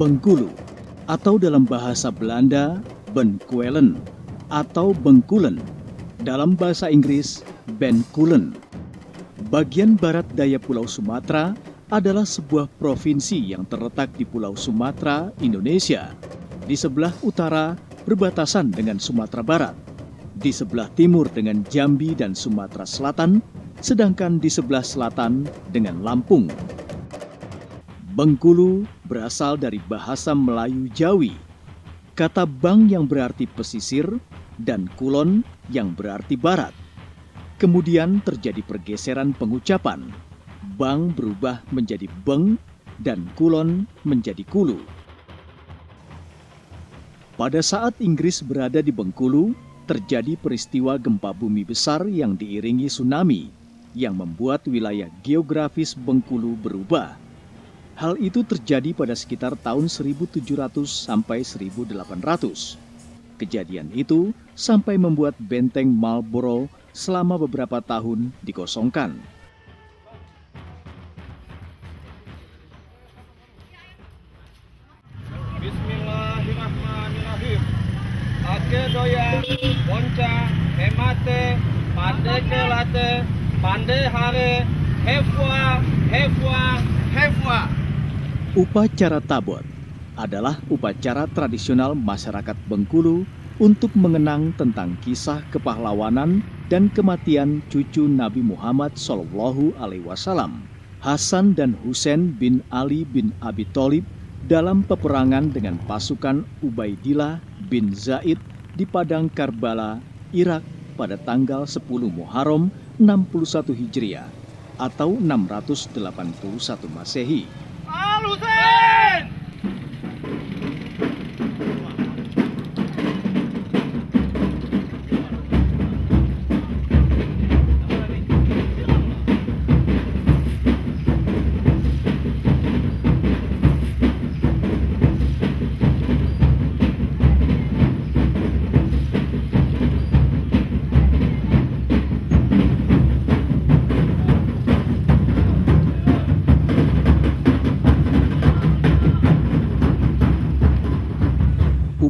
Bengkulu, atau dalam bahasa Belanda, Benkuelen, atau Bengkulen, dalam bahasa Inggris, Benkulen. Bagian barat daya Pulau Sumatera adalah sebuah provinsi yang terletak di Pulau Sumatera, Indonesia. Di sebelah utara berbatasan dengan Sumatera Barat, di sebelah timur dengan Jambi dan Sumatera Selatan, sedangkan di sebelah selatan dengan Lampung. Bengkulu berasal dari bahasa Melayu Jawi, kata bang yang berarti pesisir dan kulon yang berarti barat. Kemudian terjadi pergeseran pengucapan. Bang berubah menjadi beng dan kulon menjadi kulu. Pada saat Inggris berada di Bengkulu, terjadi peristiwa gempa bumi besar yang diiringi tsunami yang membuat wilayah geografis Bengkulu berubah. Hal itu terjadi pada sekitar tahun 1700 sampai 1800. Kejadian itu sampai membuat benteng Marlborough selama beberapa tahun dikosongkan. Bismillahirrahmanirrahim. Ake doya, bonca, hemate, pande kelate, pande hare, hefwa, hefwa, hefwa. Upacara Tabot adalah upacara tradisional masyarakat Bengkulu untuk mengenang tentang kisah kepahlawanan dan kematian cucu Nabi Muhammad SAW, Hasan dan Husain bin Ali bin Abi Thalib, dalam peperangan dengan pasukan Ubaidillah bin Zaid di Padang Karbala, Irak pada tanggal 10 Muharram 61 Hijriah atau 681 Masehi. Al-Husain!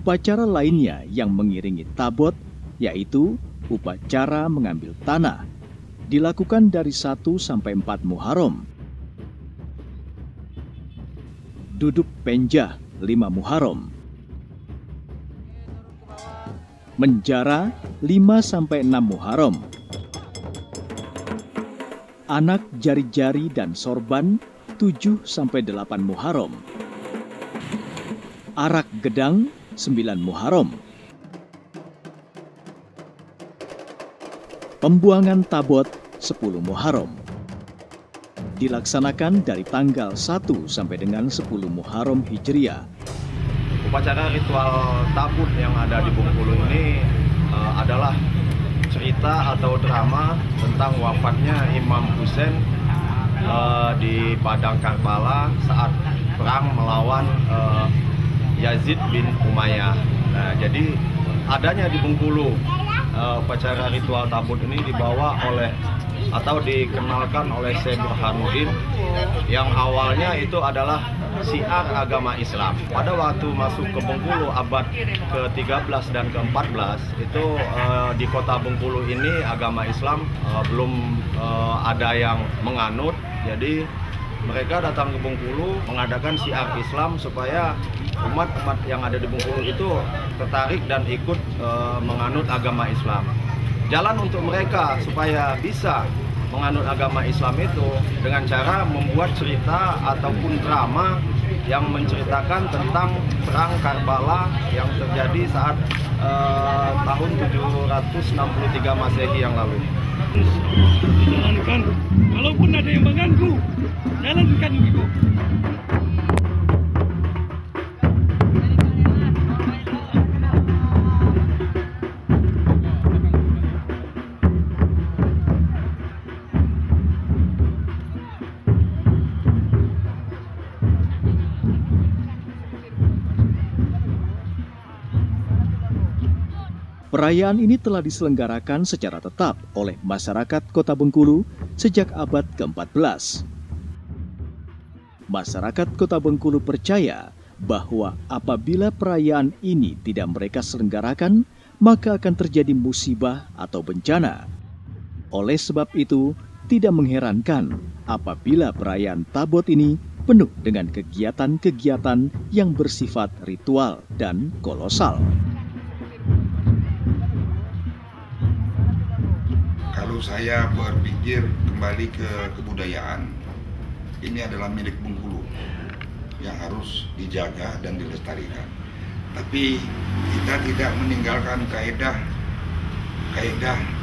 Upacara lainnya yang mengiringi Tabot yaitu upacara mengambil tanah, dilakukan dari 1 sampai 4 Muharram. Duduk penjah 5 Muharram. Menjara 5 sampai 6 Muharram. Anak jari-jari dan sorban 7 sampai 8 Muharram. Arak gedang 9 Muharram. Pembuangan Tabot 10 Muharram. Dilaksanakan dari tanggal 1 sampai dengan 10 Muharram Hijriah. Upacara ritual Tabut yang ada di Bengkulu ini adalah cerita atau drama tentang wafatnya Imam Husain di Padang Karbala saat perang melawan Yazid bin Umayyah. Nah, jadi adanya di Bengkulu upacara ritual Tabut ini dibawa oleh atau dikenalkan oleh Syekh Burhanuddin yang awalnya itu adalah syiar agama Islam. Pada waktu masuk ke Bengkulu abad ke-13 dan ke-14 itu di kota Bengkulu ini agama Islam belum ada yang menganut. Jadi mereka datang ke Bengkulu mengadakan syiar Islam supaya umat-umat yang ada di Bengkulu itu tertarik dan ikut menganut agama Islam. Jalan untuk mereka supaya bisa menganut agama Islam itu dengan cara membuat cerita ataupun drama yang menceritakan tentang perang Karbala yang terjadi saat tahun 763 Masehi yang lalu. Jalankan, walaupun ada yang mengganggu, jalankan itu. Perayaan ini telah diselenggarakan secara tetap oleh masyarakat Kota Bengkulu sejak abad ke-14. Masyarakat Kota Bengkulu percaya bahwa apabila perayaan ini tidak mereka selenggarakan, maka akan terjadi musibah atau bencana. Oleh sebab itu, tidak mengherankan apabila perayaan Tabot ini penuh dengan kegiatan-kegiatan yang bersifat ritual dan kolosal. Kalau saya berpikir kembali ke kebudayaan, ini adalah milik Bengkulu yang harus dijaga dan dilestarikan. Tapi kita tidak meninggalkan kaidah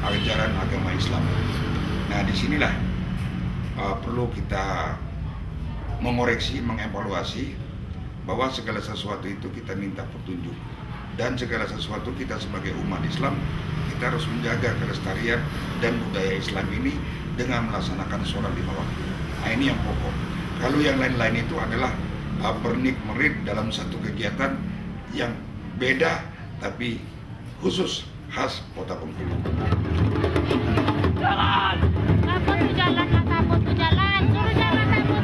ajaran agama Islam. Nah, disinilah perlu kita mengoreksi, mengevaluasi bahwa segala sesuatu itu kita minta petunjuk, dan segala sesuatu kita sebagai umat Islam kita harus menjaga kelestarian dan budaya Islam ini dengan melaksanakan sholat 5 waktu. Nah, ini yang pokok. Kalau yang lain-lain itu adalah pernik-merit dalam satu kegiatan yang beda tapi khusus khas Kota Bengkulu. Jalan! Takut tuh jalan, takut tuh jalan, suruh jalan takut.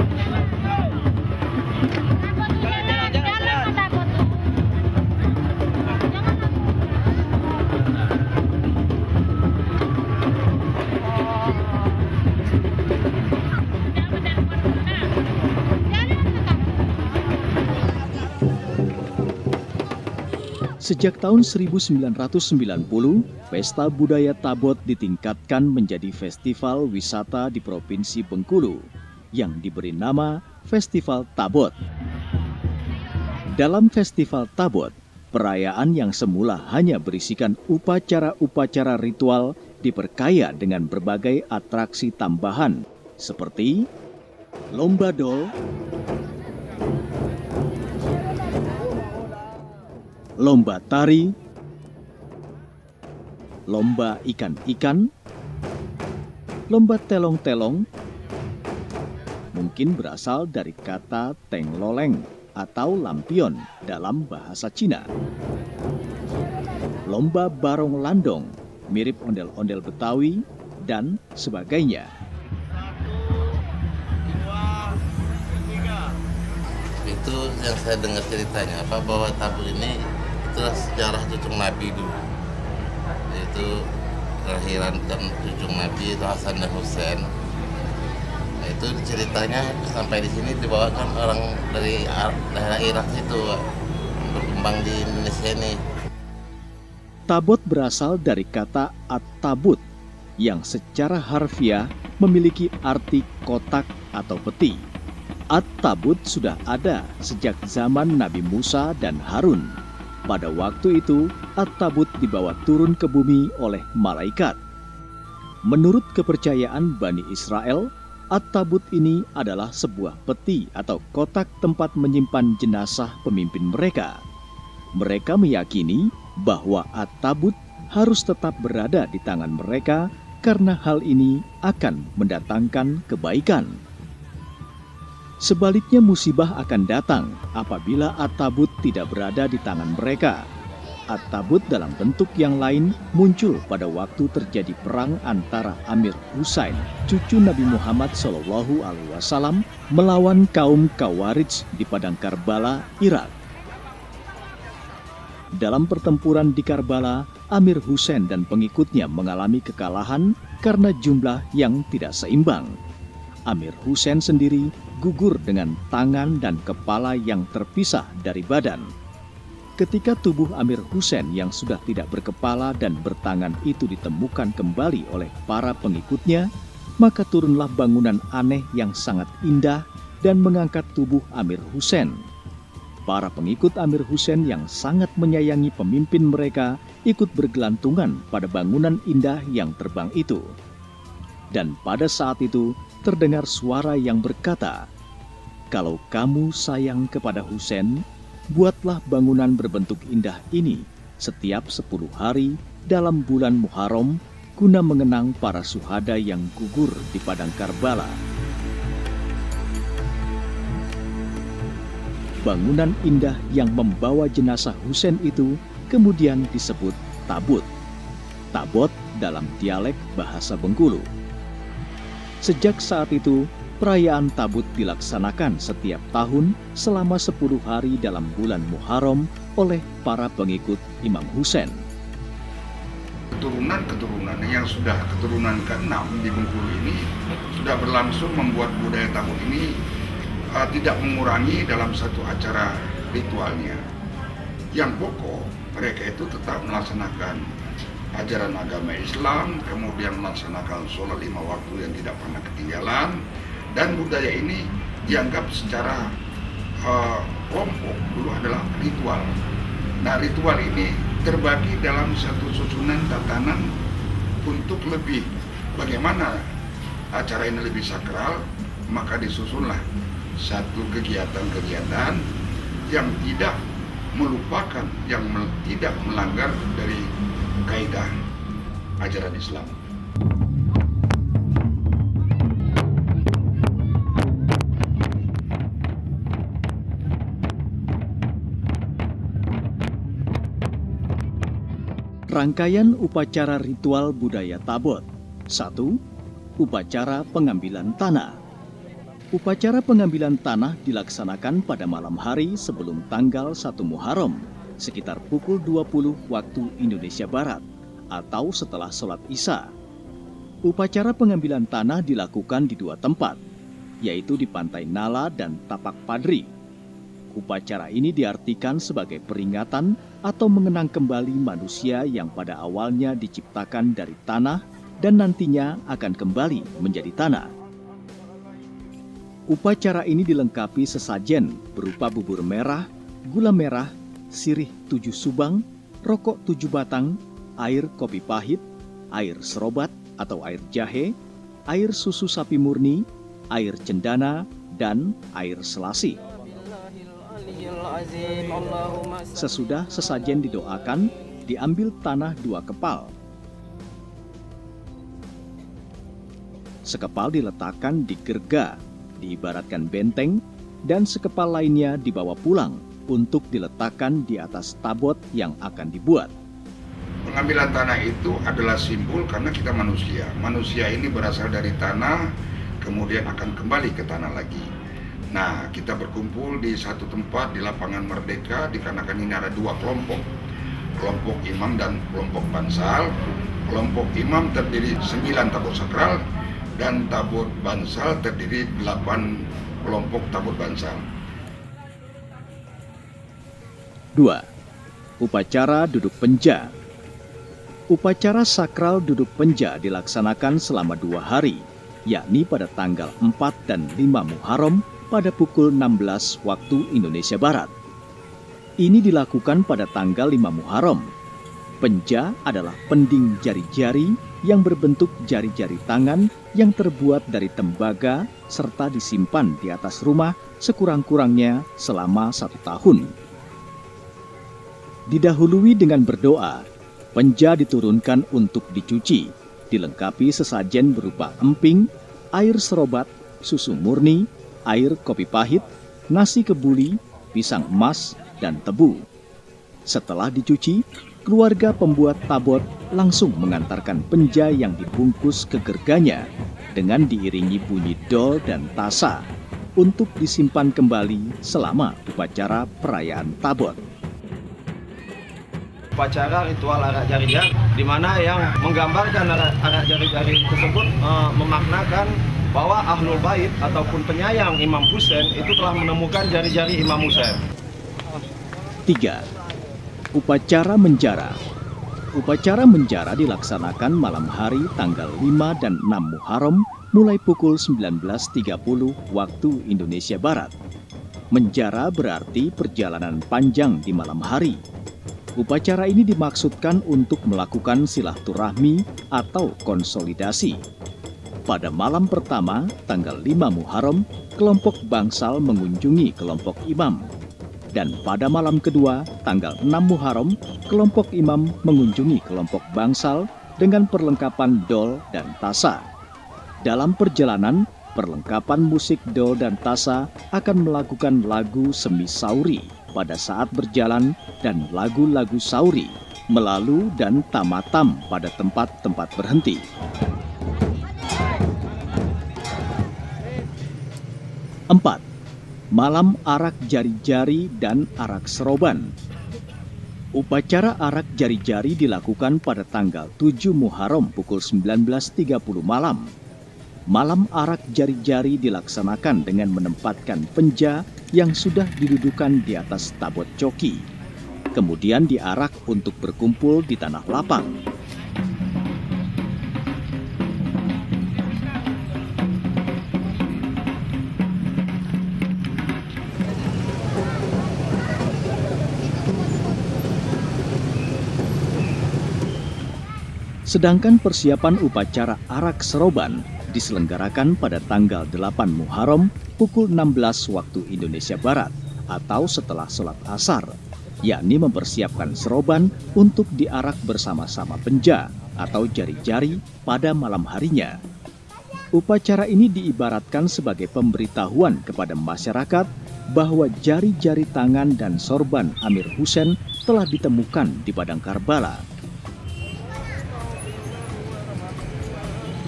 Takut tuh jalan, jalan takut tuh. Jangan takut. Sejak tahun 1990, Pesta Budaya Tabot ditingkatkan menjadi festival wisata di Provinsi Bengkulu yang diberi nama Festival Tabot. Dalam Festival Tabot, perayaan yang semula hanya berisikan upacara-upacara ritual diperkaya dengan berbagai atraksi tambahan seperti lomba dol, lomba tari, lomba ikan-ikan, lomba telong-telong, mungkin berasal dari kata tengloleng atau lampion dalam bahasa Cina. Lomba barong landong, mirip ondel-ondel Betawi, dan sebagainya. Itu yang saya dengar ceritanya bahwa Tabot ini itulah sejarah cucung Nabi dulu, yaitu kelahiran dan cucung Nabi itu Hasan dan Husain. Nah, itu ceritanya sampai di sini dibawakan orang dari daerah Irak itu berkembang di Indonesia ini. Tabot berasal dari kata at-tabut yang secara harfiah memiliki arti kotak atau peti. At-tabut sudah ada sejak zaman Nabi Musa dan Harun. Pada waktu itu, At-tabut dibawa turun ke bumi oleh malaikat. Menurut kepercayaan Bani Israel, At-tabut ini adalah sebuah peti atau kotak tempat menyimpan jenazah pemimpin mereka. Mereka meyakini bahwa At-tabut harus tetap berada di tangan mereka karena hal ini akan mendatangkan kebaikan. Sebaliknya musibah akan datang apabila At-tabut tidak berada di tangan mereka. At-tabut dalam bentuk yang lain muncul pada waktu terjadi perang antara Amir Husain, cucu Nabi Muhammad SAW, melawan kaum Khawarij di padang Karbala, Irak. Dalam pertempuran di Karbala, Amir Husain dan pengikutnya mengalami kekalahan karena jumlah yang tidak seimbang. Amir Husain sendiri gugur dengan tangan dan kepala yang terpisah dari badan. Ketika tubuh Amir Husain yang sudah tidak berkepala dan bertangan itu ditemukan kembali oleh para pengikutnya, maka turunlah bangunan aneh yang sangat indah dan mengangkat tubuh Amir Husain. Para pengikut Amir Husain yang sangat menyayangi pemimpin mereka ikut bergelantungan pada bangunan indah yang terbang itu. Dan pada saat itu terdengar suara yang berkata, "Kalau kamu sayang kepada Husain, buatlah bangunan berbentuk indah ini setiap 10 hari dalam bulan Muharram guna mengenang para syuhada yang gugur di padang Karbala." Bangunan indah yang membawa jenazah Husain itu kemudian disebut tabut. Tabot dalam dialek bahasa Bengkulu. Sejak saat itu, Perayaan Tabut dilaksanakan setiap tahun selama 10 hari dalam bulan Muharram oleh para pengikut Imam Husain. Keturunan-keturunan yang sudah keturunan ke-6 di Bengkulu ini sudah berlangsung membuat budaya Tabut ini tidak mengurangi dalam satu acara ritualnya. Yang pokok, mereka itu tetap melaksanakan ajaran agama Islam, kemudian melaksanakan sholat 5 waktu yang tidak pernah ketinggalan, dan budaya ini dianggap secara kelompok dulu adalah ritual. Nah, ritual ini terbagi dalam satu susunan tatanan untuk lebih bagaimana acara ini lebih sakral, maka disusunlah satu kegiatan-kegiatan yang tidak melupakan, yang tidak melanggar dari kaidah ajaran Islam. Rangkaian upacara ritual budaya Tabot. 1. Upacara pengambilan tanah. Upacara pengambilan tanah dilaksanakan pada malam hari sebelum tanggal 1 Muharram, sekitar pukul 20 waktu Indonesia Barat, atau setelah sholat Isya. Upacara pengambilan tanah dilakukan di 2 tempat, yaitu di Pantai Nala dan Tapak Padri. Upacara ini diartikan sebagai peringatan atau mengenang kembali manusia yang pada awalnya diciptakan dari tanah dan nantinya akan kembali menjadi tanah. Upacara ini dilengkapi sesajen berupa bubur merah, gula merah, sirih 7 subang, rokok 7 batang, air kopi pahit, air serobat atau air jahe, air susu sapi murni, air cendana, dan air selasi. Sesudah sesajen didoakan, diambil tanah 2 kepal. Sekepal diletakkan di gerga, diibaratkan benteng, dan sekepal lainnya dibawa pulang untuk diletakkan di atas tabot yang akan dibuat. Pengambilan tanah itu adalah simbol karena kita manusia. Manusia ini berasal dari tanah, kemudian akan kembali ke tanah lagi. Nah, kita berkumpul di satu tempat di lapangan Merdeka dikarenakan ini ada 2 kelompok. Kelompok imam dan kelompok bansal. Kelompok imam terdiri 9 tabut sakral dan tabut bansal terdiri 8 kelompok tabut bansal. 2. Upacara duduk penja. Upacara sakral duduk penja dilaksanakan selama 2 hari, yakni pada tanggal 4 dan 5 Muharram pada pukul 16 waktu Indonesia Barat. Ini dilakukan pada tanggal 5 Muharram. Penja adalah pending jari-jari yang berbentuk jari-jari tangan yang terbuat dari tembaga serta disimpan di atas rumah sekurang-kurangnya selama 1 tahun. Didahului dengan berdoa, penja diturunkan untuk dicuci, dilengkapi sesajen berupa emping, air serobat, susu murni, air kopi pahit, nasi kebuli, pisang emas, dan tebu. Setelah dicuci, keluarga pembuat tabot langsung mengantarkan penja yang dibungkus ke gerganya dengan diiringi bunyi dol dan tasa untuk disimpan kembali selama upacara perayaan tabot. Upacara ritual arak jari-jari, di mana yang menggambarkan arak jari-jari tersebut memaknakan bahwa Ahlul Bait ataupun penyayang Imam Husain itu telah menemukan jari-jari Imam Husain. 3. Upacara menjara. Upacara menjara dilaksanakan malam hari tanggal 5 dan 6 Muharram mulai pukul 19.30 waktu Indonesia Barat. Menjara berarti perjalanan panjang di malam hari. Upacara ini dimaksudkan untuk melakukan silaturahmi atau konsolidasi. Pada malam pertama, tanggal 5 Muharram, kelompok bangsal mengunjungi kelompok imam. Dan pada malam kedua, tanggal 6 Muharram, kelompok imam mengunjungi kelompok bangsal dengan perlengkapan dol dan tasa. Dalam perjalanan, perlengkapan musik dol dan tasa akan melakukan lagu semi sauri pada saat berjalan dan lagu-lagu sauri, melalu dan tamatam pada tempat-tempat berhenti. 4. Malam arak jari-jari dan arak seroban. Upacara arak jari-jari dilakukan pada tanggal 7 Muharram pukul 19.30 malam. Malam arak jari-jari dilaksanakan dengan menempatkan penja yang sudah didudukan di atas tabot coki. Kemudian diarak untuk berkumpul di tanah lapang. Sedangkan persiapan upacara arak seroban diselenggarakan pada tanggal 8 Muharram pukul 16 waktu Indonesia Barat atau setelah sholat asar, yakni mempersiapkan seroban untuk diarak bersama-sama penja atau jari-jari pada malam harinya. Upacara ini diibaratkan sebagai pemberitahuan kepada masyarakat bahwa jari-jari tangan dan sorban Amir Husain telah ditemukan di padang Karbala.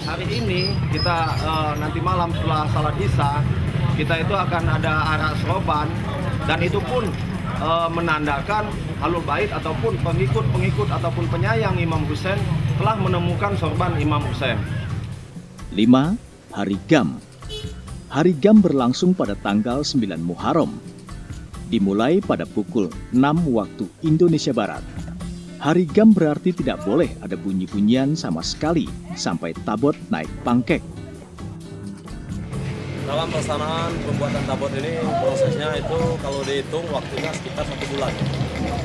Hari ini kita nanti malam setelah salat isya kita itu akan ada arak seroban, dan itu pun menandakan Ahlul Bait ataupun pengikut ataupun penyayang Imam Husain telah menemukan sorban Imam Husain. 5. Hari Gam. Hari Gam berlangsung pada tanggal 9 Muharram. Dimulai pada pukul 6 waktu Indonesia Barat. Hari Gam berarti tidak boleh ada bunyi-bunyian sama sekali sampai tabot naik pangkek. Dalam pelaksanaan pembuatan tabot ini prosesnya itu kalau dihitung waktunya sekitar 1 bulan.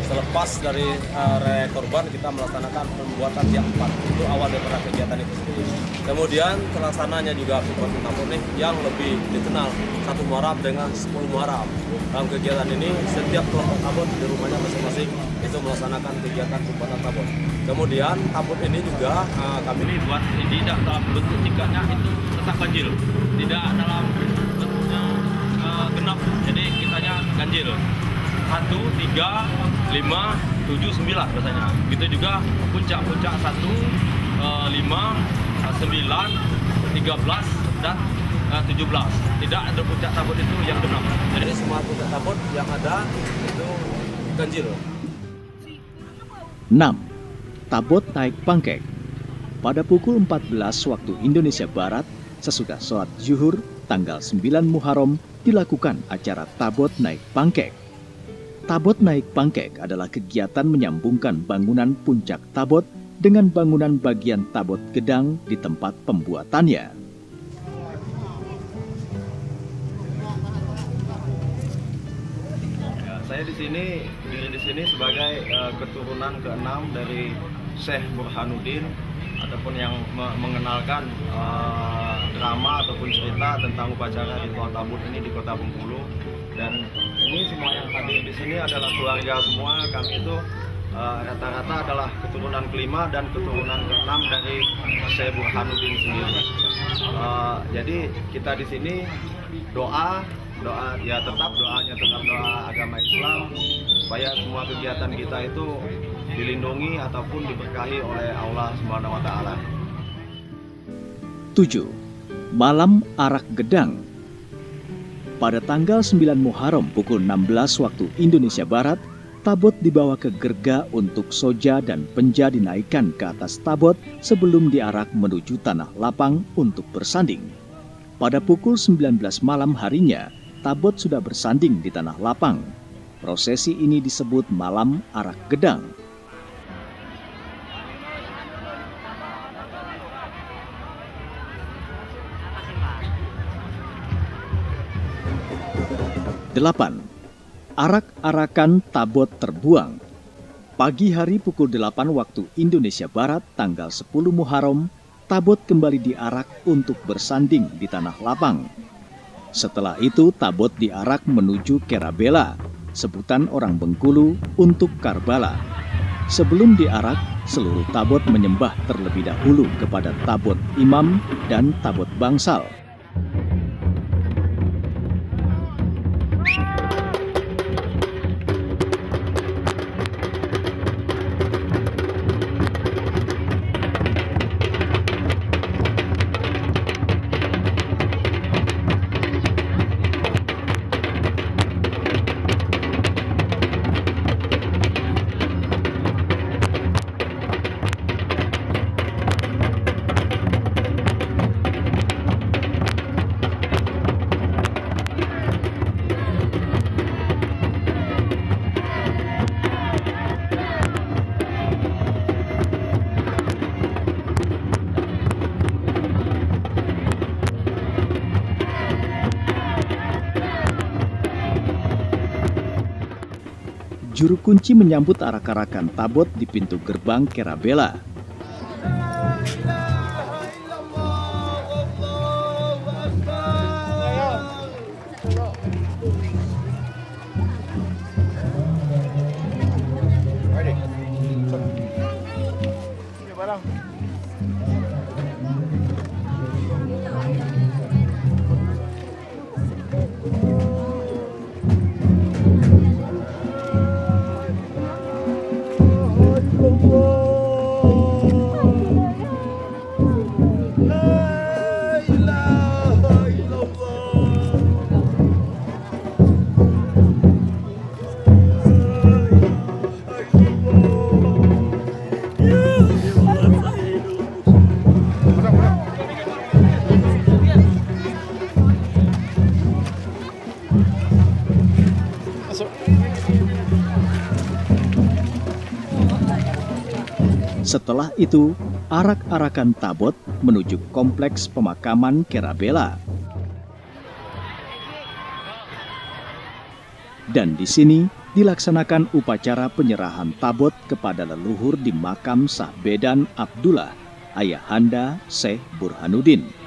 Selepas dari raya korban kita melaksanakan pembuatan jam 4. Itu awal daripada kegiatan itu sendiri. Kemudian pelaksananya juga pembuatan tabot ini yang lebih dikenal 1 Muharram dengan 10 Muharram. Dalam kegiatan ini setiap kelompok tabot di rumahnya masing-masing itu melaksanakan kegiatan pembuatan tabot. Kemudian tabot ini juga kami Ini buat tidak dalam bentuk tingkatnya itu tetap ganjil, tidak dalam bentuknya genap, jadi kitanya ganjil 1, 3, 5, 7, 9 biasanya. Gitu juga puncak-puncak 1, 5, 9, 13 dan 17. Tidak ada puncak tabot itu yang genap. jadi semua puncak tabot yang ada itu ganjil. 6. Tabot naik pangkek. Pada pukul 14 waktu Indonesia Barat, sesudah sholat zuhur tanggal 9 Muharram dilakukan acara tabot naik pangkek. Tabot naik pangkek adalah kegiatan menyambungkan bangunan puncak tabot dengan bangunan bagian tabot gedang di tempat pembuatannya. Saya berdiri di sini sebagai keturunan ke-6 dari Syekh Burhanuddin, ataupun yang mengenalkan drama ataupun cerita tentang upacara ritual tabut ini di Kota Bengkulu. Dan ini semua yang hadir di sini adalah keluarga semua. Kami itu rata-rata adalah keturunan ke-5 dan keturunan ke-6 dari Syekh Burhanuddin sendiri. Jadi kita di sini doa ya doanya tetap doa agama Islam supaya semua kegiatan kita itu dilindungi ataupun diberkahi oleh Allah Subhanahu wa taala. 7. Malam arak gedang. Pada tanggal 9 Muharram pukul 16 waktu Indonesia Barat, tabot dibawa ke gerga untuk soja dan penja dinaikkan ke atas tabot sebelum diarak menuju tanah lapang untuk bersanding. Pada pukul 19 malam harinya, tabot sudah bersanding di tanah lapang. Prosesi ini disebut malam arak gedang. Delapan. Arak-arakan tabot terbuang. Pagi hari pukul 8 waktu Indonesia Barat tanggal 10 Muharram, tabot kembali diarak untuk bersanding di tanah lapang. Setelah itu tabot diarak menuju Kerabela, sebutan orang Bengkulu untuk Karbala. Sebelum diarak, seluruh tabot menyembah terlebih dahulu kepada tabot imam dan tabot bangsal. juru kunci menyambut arak-arakan tabot di pintu gerbang Kerabela. Setelah itu, arak-arakan tabot menuju kompleks pemakaman Kerabela. Dan di sini dilaksanakan upacara penyerahan tabot kepada leluhur di makam Sah Bedan Abdullah, ayahanda Syekh Burhanuddin.